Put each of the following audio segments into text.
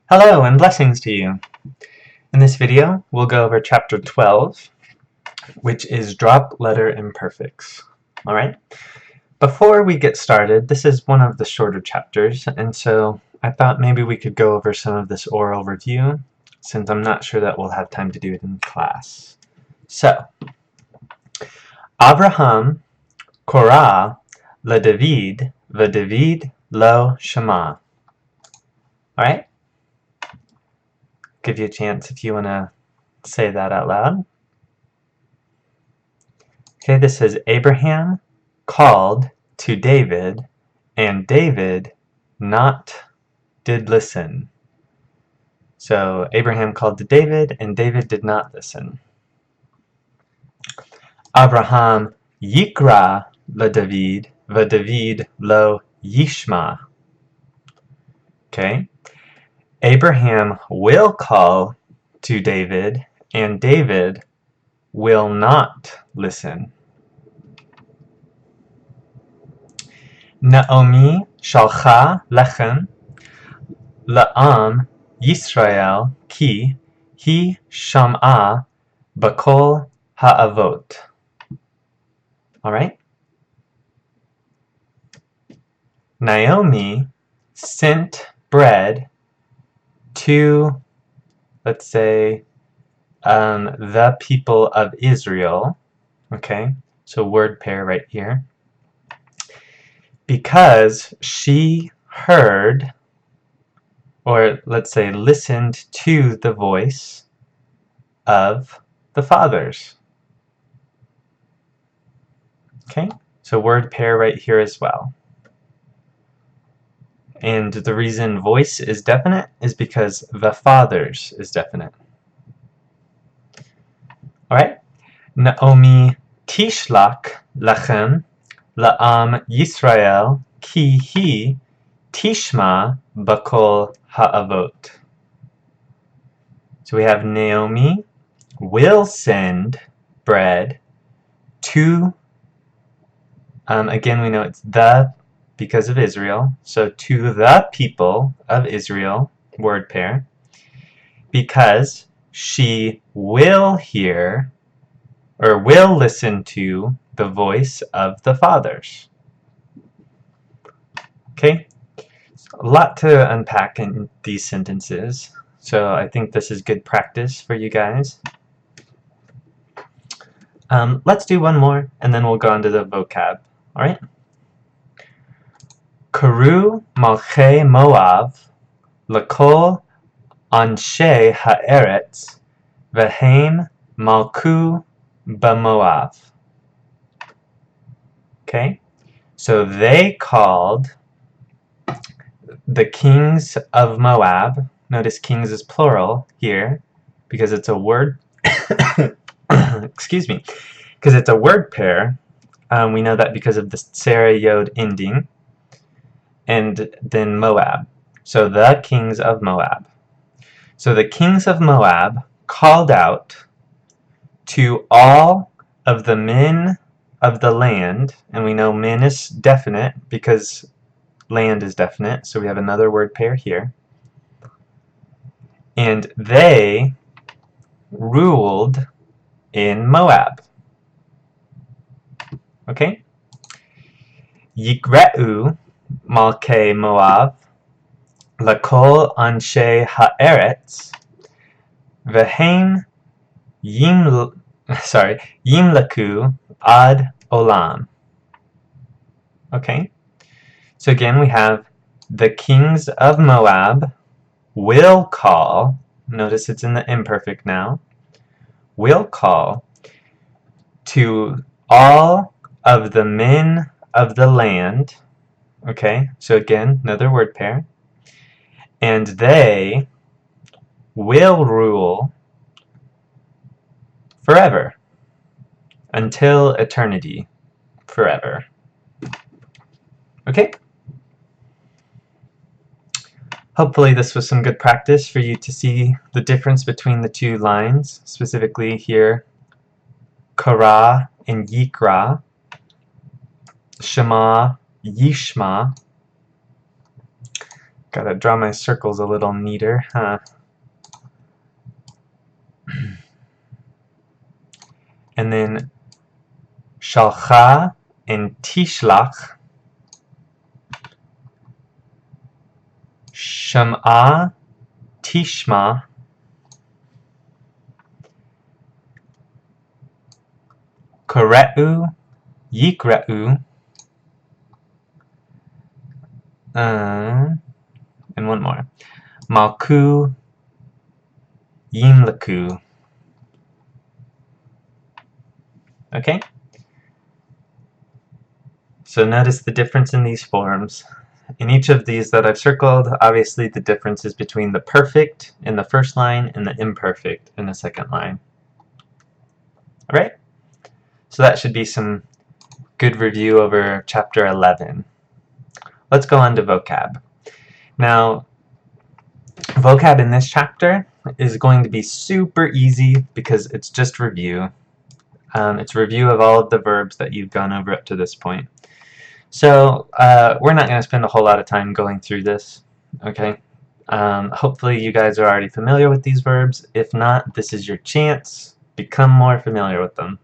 Hello and blessings to you. In this video, we'll go over chapter 12, which is drop letter imperfects. Alright? Before we get started, this is one of the shorter chapters, and so I thought maybe we could go over some of this oral review, since I'm not sure that we'll have time to do it in class. So, Abraham Korah LaDavid VaDavid Lo Shema. Alright? Give you a chance if you want to say that out loud. Okay, this says Abraham called to David, and David not did listen. So Abraham called to David, and David did not listen. Abraham yikra LaDavid VaDavid Lo Yishma. Okay, Abraham will call to David, and David will not listen. Naomi shalcha lechem la'am Yisrael ki hi sham'a bakol ha'avot. Alright? Naomi sent bread to, let's say, the people of Israel. Okay, so word pair right here. Because she heard, or let's say listened to the voice of the fathers. Okay, so word pair right here as well. And the reason voice is definite is because the fathers is definite. Alright, Naomi tishlach lachem la'am Yisrael ki hi tishma bakol ha'avot. So we have Naomi will send bread to, again we know it's the because of Israel, so to the people of Israel, word pair, because she will hear or will listen to the voice of the fathers. Okay, a lot to unpack in these sentences, so I think this is good practice for you guys. Let's do one more, and then we'll go on to the vocab. Alright? Karu malchei Moav lakol anshe ha'eretz v'heim malku b'Moav. Okay? So they called the kings of Moab. Notice kings is plural here because it's a word excuse me, because it's a word pair. We know that because of the Sarah Yod ending, and then Moab. So the kings of Moab. So the kings of Moab called out to all of the men of the land, and we know men is definite because land is definite, so we have another word pair here. And they ruled in Moab. Okay? Yikreu malkei Moab lakol anshe ha'eretz v'heim yimlaku ad olam. Okay? So again, we have the kings of Moab will call, notice it's in the imperfect now, will call to all of the men of the land. Okay, so again, another word pair. And they will rule forever, until eternity, forever. Okay? Hopefully this was some good practice for you to see the difference between the two lines, specifically here, Kara and Yikra, Shema, Yishma. Gotta draw my circles a little neater, huh? And then shalcha and tishlach, sham'a, tishma, kore'u, yikra'u, and one more, malku, yimlaku. Okay? So notice the difference in these forms. In each of these that I've circled, obviously the difference is between the perfect in the first line and the imperfect in the second line. Alright? So that should be some good review over chapter 11. Let's go on to vocab. Now, vocab in this chapter is going to be super easy because it's just review. It's review of all of the verbs that you've gone over up to this point. So we're not going to spend a whole lot of time going through this, okay? Hopefully you guys are already familiar with these verbs. If not, this is your chance. Become more familiar with them.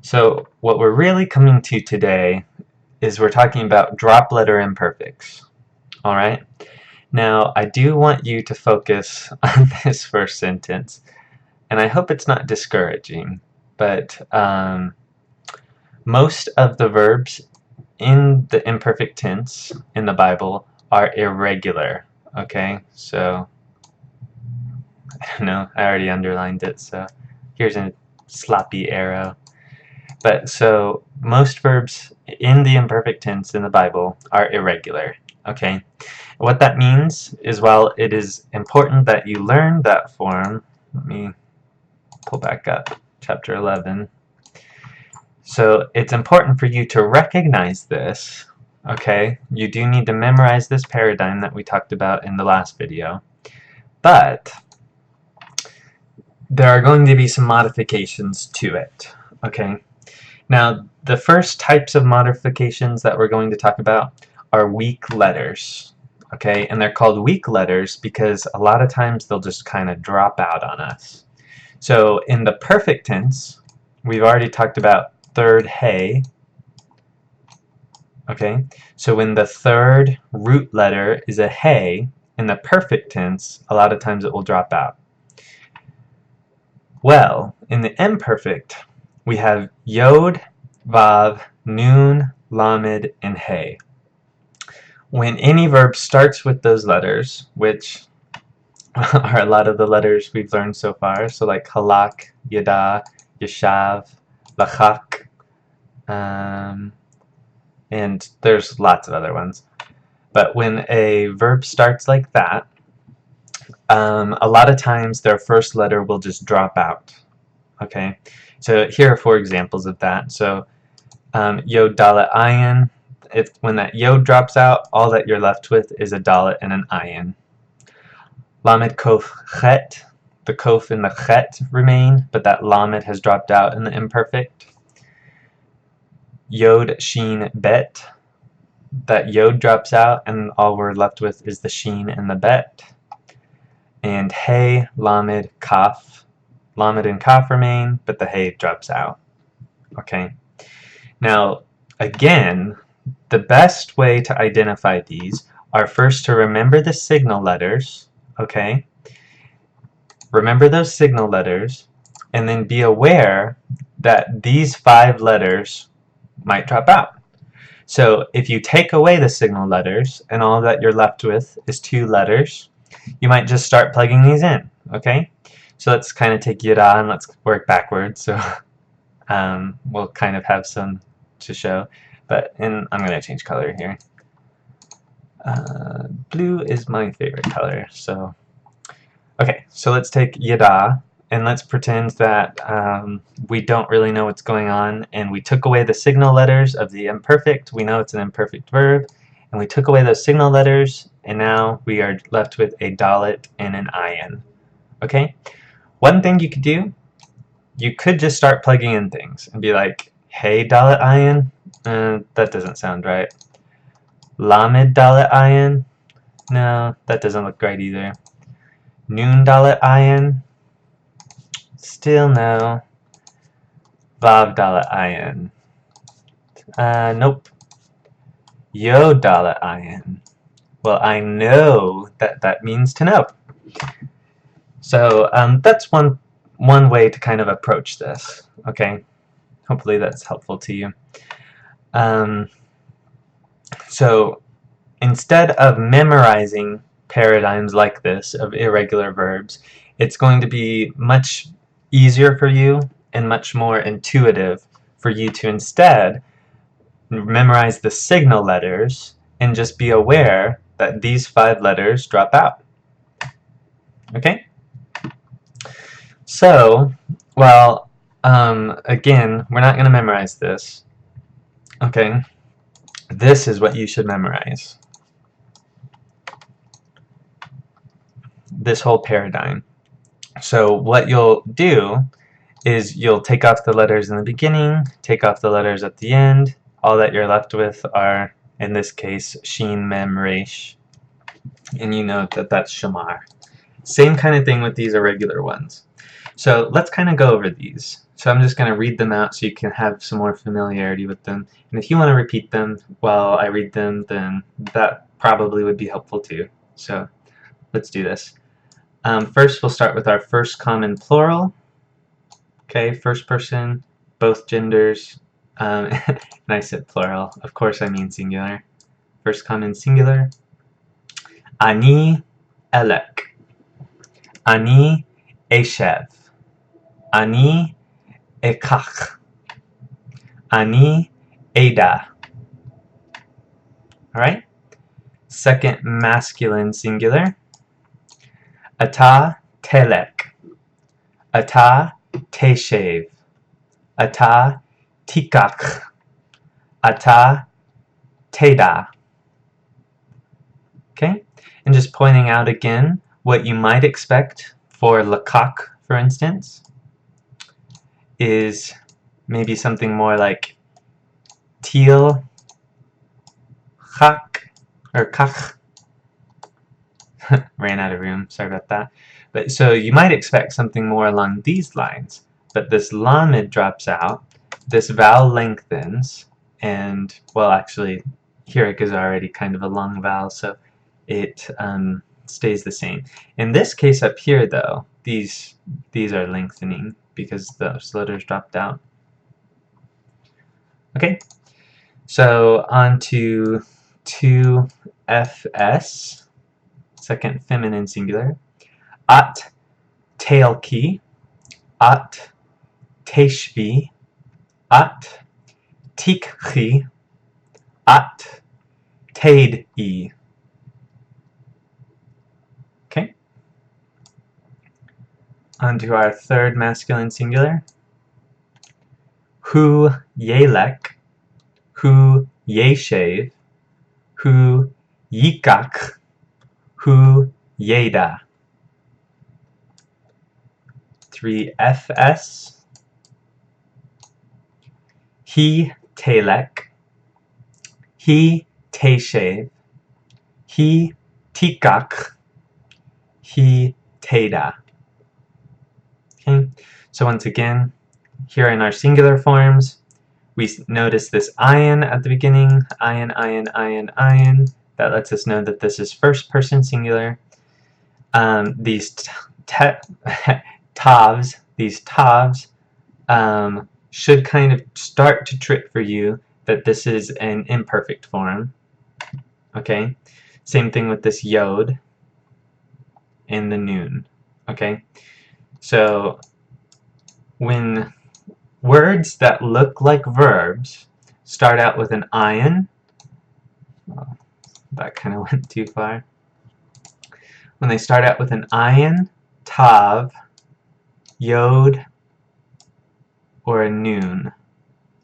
So what we're really coming to today is we're talking about drop letter imperfects. Alright? Now, I do want you to focus on this first sentence, and I hope it's not discouraging, but most of the verbs in the imperfect tense in the Bible are irregular. Okay, so I don't know, I already underlined it, so here's a sloppy arrow. But so most verbs in the imperfect tense in the Bible are irregular. Okay, what that means is while it is important that you learn that form, let me pull back up chapter 11. So it's important for you to recognize this, okay? You do need to memorize this paradigm that we talked about in the last video. But there are going to be some modifications to it, okay? Now, the first types of modifications that we're going to talk about are weak letters, okay? And they're called weak letters because a lot of times they'll just kind of drop out on us. So in the perfect tense, we've already talked about third hey. Okay, so when the third root letter is a hey, in the perfect tense, a lot of times it will drop out. Well, in the imperfect, we have yod, vav, nun, lamed, and hey. When any verb starts with those letters, which are a lot of the letters we've learned so far, so like halak, yada, yeshav, lachak, and there's lots of other ones. But when a verb starts like that, a lot of times their first letter will just drop out. Okay, so here are 4 examples of that. So yod, dalet, ayin. When that yod drops out, all that you're left with is a dalet and an ayin. Lamed, kof, chet. The kof and the chet remain, but that lamed has dropped out in the imperfect. Yod, sheen, bet. That yod drops out, and all we're left with is the sheen and the bet. And hey, lamed, kaf. Lamed and kaf remain, but the hey drops out. Okay. Now, again, the best way to identify these are first to remember the signal letters. Okay. Remember those signal letters, and then be aware that these 5 letters might drop out. So if you take away the signal letters and all that you're left with is 2 letters, you might just start plugging these in, okay? So let's kind of take yada and let's work backwards. So we'll kind of have some to show, but I'm going to change color here. Blue is my favorite color, so okay, so let's take yada and let's pretend that we don't really know what's going on, and we took away the signal letters of the imperfect. We know it's an imperfect verb, and we took away those signal letters, and now we are left with a dalet and an ayin. Okay? One thing you could do, you could just start plugging in things and be like, hey, dalet ayin, that doesn't sound right. Lamed dalet ayin? No, that doesn't look right either. Nun dalet ayin? Still no. Vav dalet ayin? Nope. Yod dalet ayin? Well, I know that that means to know. So that's one way to kind of approach this. Okay, hopefully that's helpful to you. So instead of memorizing paradigms like this of irregular verbs, it's going to be much easier for you and much more intuitive for you to instead memorize the signal letters and just be aware that these 5 letters drop out. Okay? So, well, again, we're not going to memorize this. Okay? This is what you should memorize. This whole paradigm. So what you'll do is you'll take off the letters in the beginning, take off the letters at the end. All that you're left with are, in this case, Shin, Mem, Resh. And you know that that's Shamar. Same kind of thing with these irregular ones. So let's kind of go over these. So I'm just going to read them out so you can have some more familiarity with them. And if you want to repeat them while I read them, then that probably would be helpful too. So let's do this. First, we'll start with our first common plural. Okay, first person, both genders. And I said plural. Of course I mean singular. First common singular. Ani elek. Ani eshev. Ani ekach. Ani eda. Alright? Second masculine singular. Ata telek. Ata teshev. Ata tikach. Ata teda. Okay? And just pointing out again what you might expect for lakak, for instance, is maybe something more like til, chak, or kach. Ran out of room, sorry about that. But so you might expect something more along these lines, but this lamed drops out, this vowel lengthens, and, well, actually, hirik is already kind of a long vowel, so it stays the same. In this case up here, though, these are lengthening because those letters dropped out. Okay, so on to 2fs, second feminine singular. At teilki, at teshvi, at tikchi, at teid'i. Okay. On to our third masculine singular. Hu yelek, hu yeshev, hu yikach, hu yeda. 3fs. He telek, he teshev, he tikach, he teda. Okay, so once again, here in our singular forms, we notice this ayin at the beginning, ayin, ayin, ayin, ayin. That lets us know that this is first person singular. These tavs, should kind of start to trip for you that this is an imperfect form. Okay, same thing with this yod and the nun. Okay, so when words that look like verbs start out with an ayin, well, that kind of went too far. When they start out with an ayin, tav, yod, or a nun,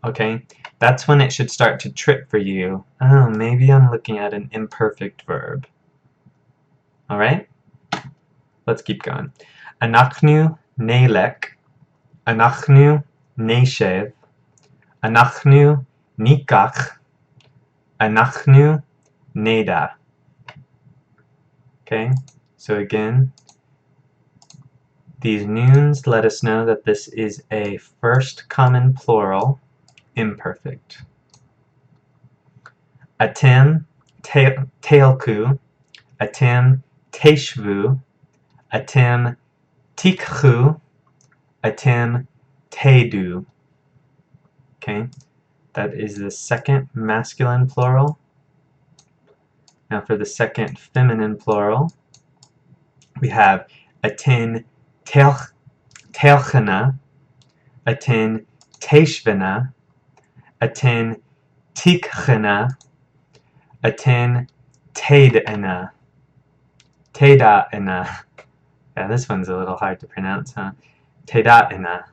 okay, that's when it should start to trip for you. Oh, maybe I'm looking at an imperfect verb. Alright? Let's keep going. Anachnu neilek, anachnu neshev, anachnu nikach, anachnu neda. Okay, so again, these nouns let us know that this is a first common plural imperfect. Atem teilku, atem teshvu, atem tikhu, atem tedu. Okay, that is the second masculine plural. Now for the second feminine plural, we have aten telchana, aten teshvena, aten tikchana, aten tedana. Teda'ena. Yeah, this one's a little hard to pronounce, huh? Teda'ena.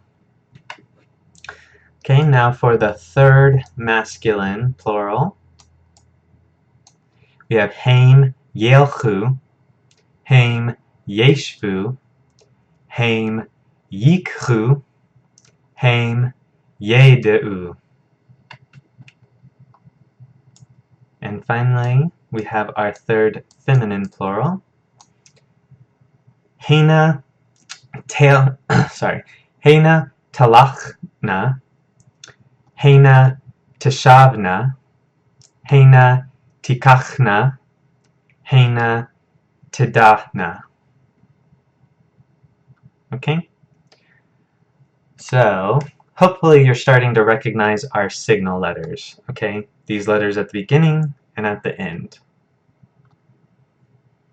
Okay, now for the third masculine plural, we have heim yelchu, heim yeshvu, heim yikchu, heim yedeu. And finally, we have our third feminine plural, heina heina talachna, heina teshavna, heina tikachna, heina tedahna. Okay? So, hopefully you're starting to recognize our signal letters, okay? These letters at the beginning and at the end.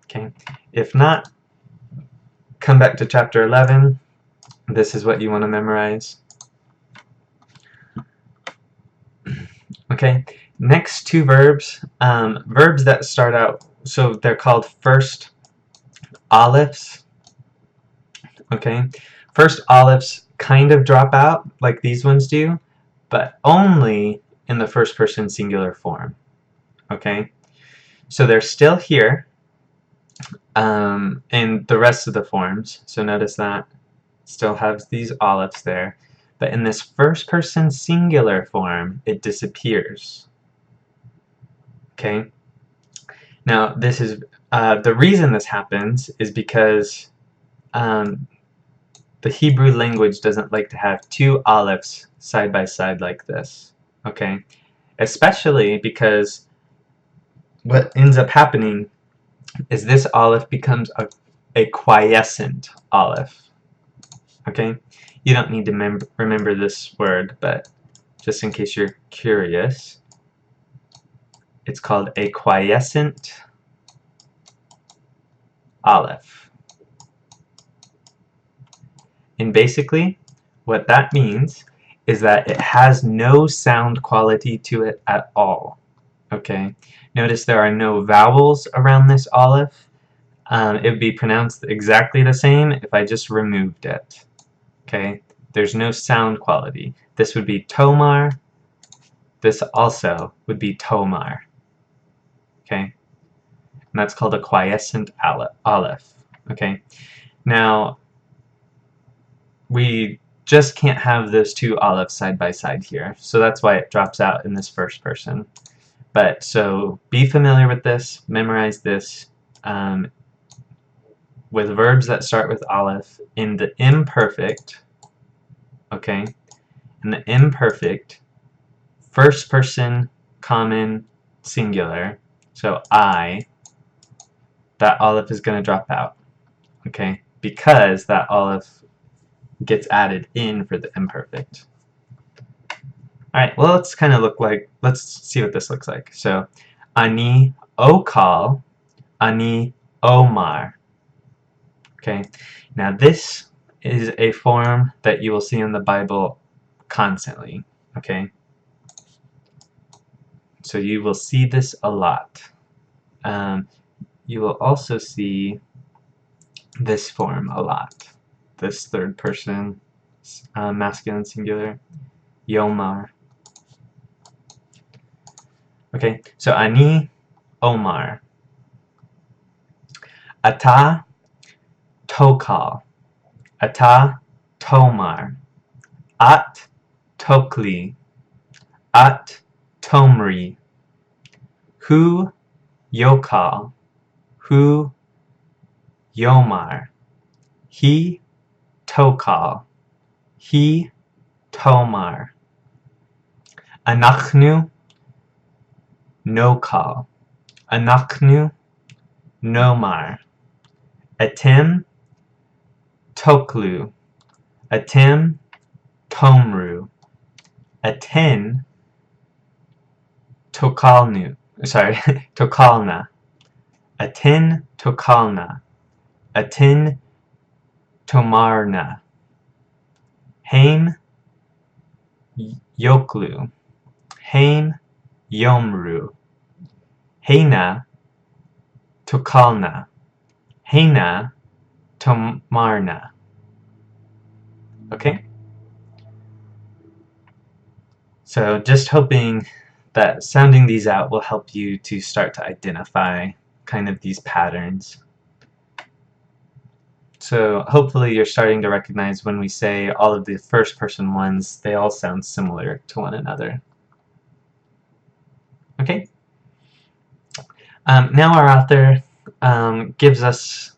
Okay? If not, come back to chapter 11. This is what you want to memorize. Okay, next two verbs, verbs that start out, so they're called first alepphs. Okay, first alepphs kind of drop out like these ones do, but only in the first person singular form. Okay, so they're still here in the rest of the forms, so notice that still has these alepphs there, but in this first person singular form it disappears. Okay, now this is the reason this happens is because the Hebrew language doesn't like to have two alephs side by side like this. Okay, especially because what ends up happening is this aleph becomes a quiescent aleph. Okay, you don't need to remember this word, but just in case you're curious, it's called a quiescent aleph. And basically, what that means is that it has no sound quality to it at all. Okay, notice there are no vowels around this aleph. It would be pronounced exactly the same if I just removed it. Okay, there's no sound quality. This would be tomar. This also would be tomar. Okay, and that's called a quiescent aleph. Okay, now we just can't have those two alephs side by side here, so that's why it drops out in this first person. But so be familiar with this, memorize this. With verbs that start with aleph in the imperfect, okay, in the imperfect, first person common singular, so I, that aleph is going to drop out, okay, because that aleph gets added in for the imperfect. Alright, well let's kind of let's see what this looks like. So, ani okal, ani omar. Okay, now this is a form that you will see in the Bible constantly. Okay, so you will see this a lot. You will also see this form a lot. This third person masculine singular, Yomar. Okay, so ani Omar. Ata Tokal. Ata Tomar. At Tokli. At Tomri. Hu yokal, hu, yomar, he, tokal, he, tomar, anachnu, nokal, anachnu, nomar, atem, toklu, atem, tomru, aten, tokalnu, sorry, tokalna, aten, tokalna, aten, tomarna, haim, yoklu, haim, yomru, heina, tokalna, heina, tomarna. Okay? So just hoping that sounding these out will help you to start to identify kind of these patterns. So hopefully you're starting to recognize when we say all of the first person ones, they all sound similar to one another. Okay? Now our author gives us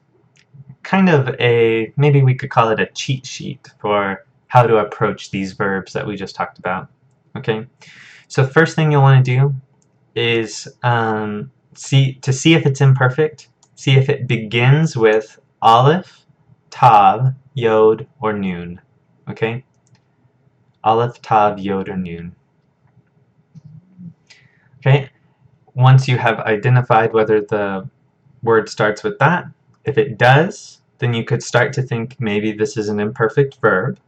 kind of a, maybe we could call it a cheat sheet for how to approach these verbs that we just talked about. Okay? So first thing you'll want to do is see if it's imperfect, see if it begins with aleph, tav, yod, or nun. Okay? Aleph, tav, yod, or nun. Okay? Once you have identified whether the word starts with that, if it does, then you could start to think maybe this is an imperfect verb.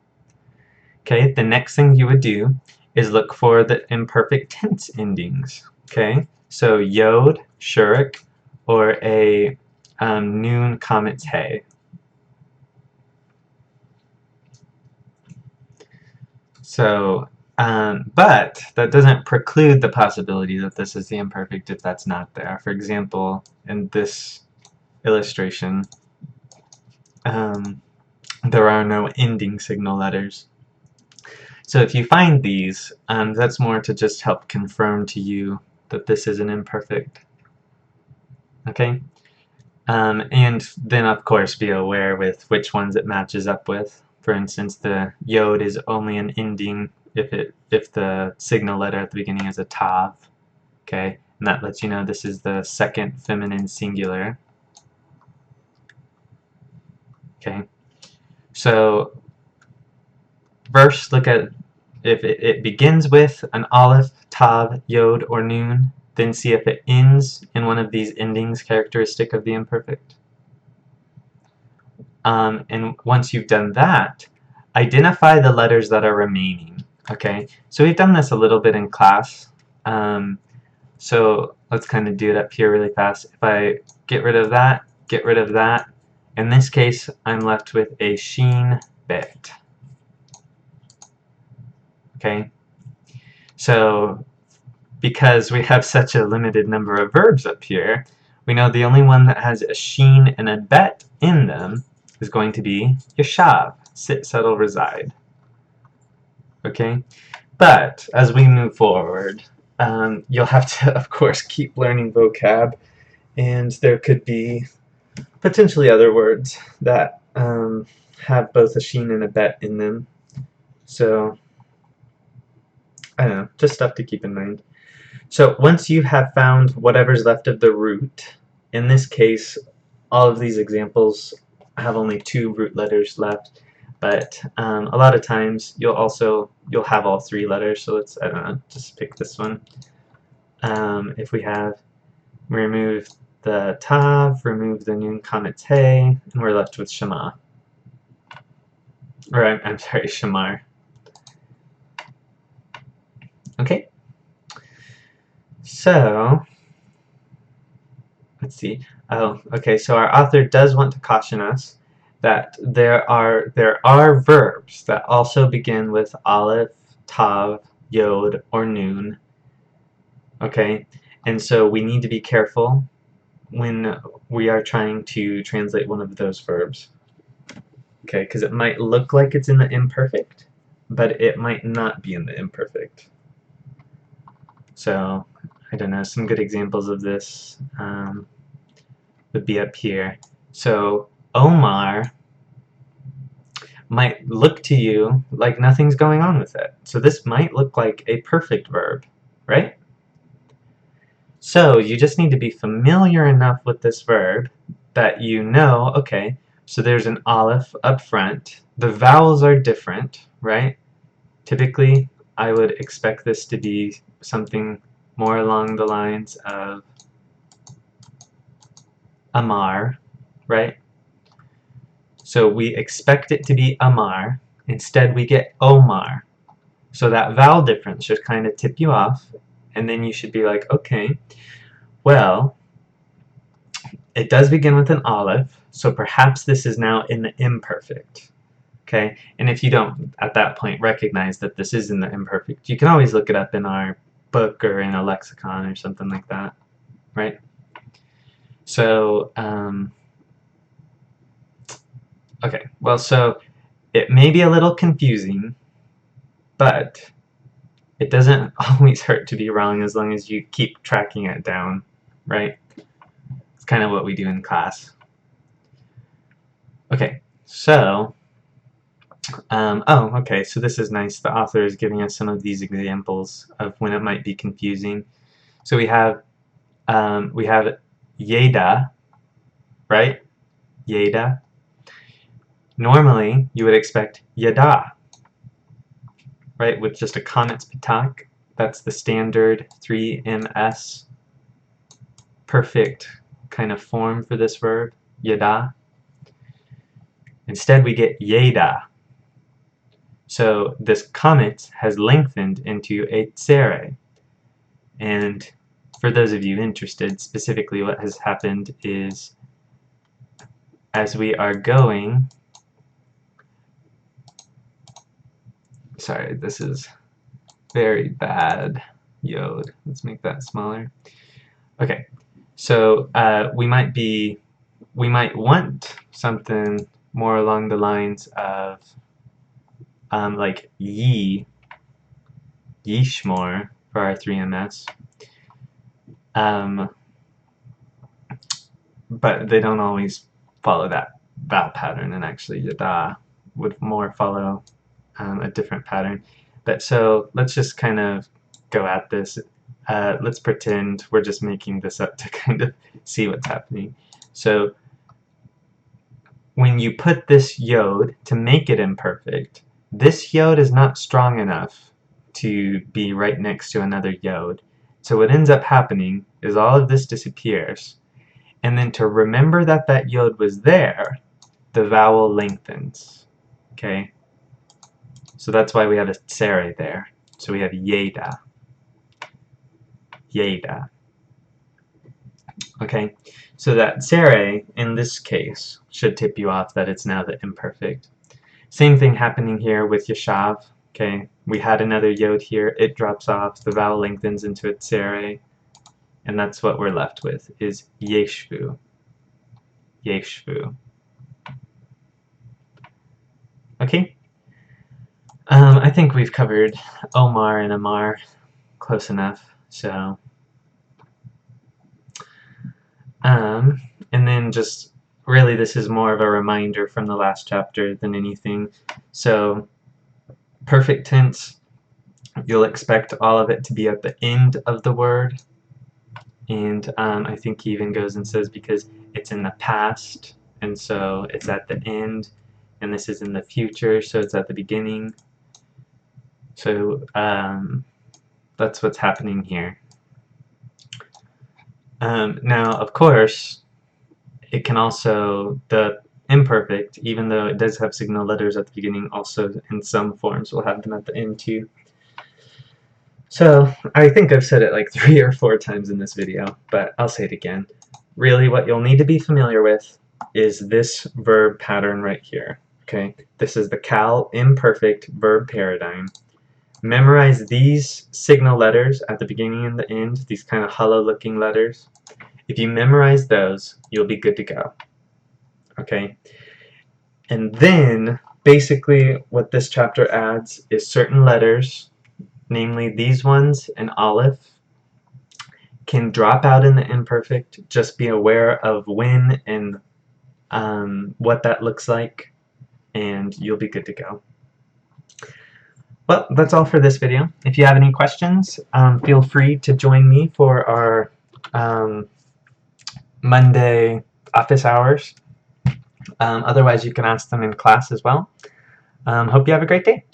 Okay? The next thing you would do is look for the imperfect tense endings. Okay? So yod, shurik, or a nun comments hey. So, but that doesn't preclude the possibility that this is the imperfect if that's not there. For example, in this illustration, there are no ending signal letters. So if you find these, that's more to just help confirm to you that this is an imperfect. Okay? And then of course be aware with which ones it matches up with. For instance, the yod is only an ending if the signal letter at the beginning is a tav. Okay? And that lets you know this is the second feminine singular. Okay? So first look at if it begins with an aleph, tav, yod, or nun, then see if it ends in one of these endings characteristic of the imperfect. And once you've done that, identify the letters that are remaining. Okay, so we've done this a little bit in class. So let's kind of do it up here really fast. If I get rid of that, in this case, I'm left with a sheen bet. Okay, so because we have such a limited number of verbs up here, we know the only one that has a sheen and a bet in them is going to be yashav, sit, settle, reside. Okay, but as we move forward, you'll have to, of course, keep learning vocab, and there could be potentially other words that have both a sheen and a bet in them. So, I don't know, just stuff to keep in mind. So once you have found whatever's left of the root, in this case, all of these examples have only 2 root letters left, but a lot of times you'll have all 3 letters. So let's, I don't know, just pick this one. If we remove the tav, remove the nun comments hey, and we're left with shema. Or I'm sorry, shamar. Okay. So, let's see. Oh, okay, so our author does want to caution us that there are verbs that also begin with aleph, tav, yod, or nun. Okay, and so we need to be careful when we are trying to translate one of those verbs. Okay, because it might look like it's in the imperfect, but it might not be in the imperfect. So I don't know, some good examples of this would be up here. So Omar might look to you like nothing's going on with it. So this might look like a perfect verb, right? So you just need to be familiar enough with this verb that you know, okay, so there's an aleph up front. The vowels are different, right? Typically, I would expect this to be something more along the lines of Amar, right? So we expect it to be Amar. Instead, we get Omar. So that vowel difference should kind of tip you off, and then you should be like, okay, well, it does begin with an aleph, so perhaps this is now in the imperfect. Okay, and if you don't at that point recognize that this is in the imperfect, you can always look it up in our book or in a lexicon or something like that, right? So, okay, well, so it may be a little confusing, but it doesn't always hurt to be wrong as long as you keep tracking it down, right? It's kind of what we do in class. Okay, so, oh, okay, so this is nice. The author is giving us some of these examples of when it might be confusing. So we have Yeda, right? Yeda. Normally, you would expect Yada, right? With just a Kametz Patak. That's the standard 3ms perfect kind of form for this verb, Yada. Instead, we get Yeda. So this Kametz has lengthened into a Tsere. And for those of you interested, specifically what has happened is as we are going, sorry, this is very bad Yod. Let's make that smaller. Okay, so we might want something more along the lines of like Yishmor for our 3ms. But they don't always follow that vowel pattern, and actually Yada would more follow a different pattern. But so let's just kind of go at this. Let's pretend we're just making this up to kind of see what's happening. So when you put this yod to make it imperfect, this yod is not strong enough to be right next to another yod. So what ends up happening is all of this disappears. And then to remember that that yod was there, the vowel lengthens. Okay? So that's why we have a tsere there. So we have Yeda. Yeda. Okay? So that tsere, in this case, should tip you off that it's now the imperfect. Same thing happening here with Yeshav. Okay? We had another yod here. It drops off. The vowel lengthens into a tsere. And that's what we're left with, is Yeshvu. Yeshvu. Okay? I think we've covered Omar and Amar close enough, so and then just really this is more of a reminder from the last chapter than anything. So perfect tense, you'll expect all of it to be at the end of the word, and I think he even goes and says because it's in the past, and so it's at the end, and this is in the future, so it's at the beginning. So that's what's happening here. Now, of course, it can also, the imperfect, even though it does have signal letters at the beginning, also in some forms will have them at the end too. So, I think I've said it like 3 or 4 times in this video, but I'll say it again. Really, what you'll need to be familiar with is this verb pattern right here. Okay, this is the Cal imperfect verb paradigm. Memorize these signal letters at the beginning and the end, these kind of hollow looking letters. If you memorize those, you'll be good to go. Okay? And then, basically, what this chapter adds is certain letters, namely these ones, an aleph, can drop out in the imperfect. Just be aware of when and what that looks like, and you'll be good to go. Well, that's all for this video. If you have any questions, feel free to join me for our Monday office hours. Otherwise, you can ask them in class as well. Hope you have a great day.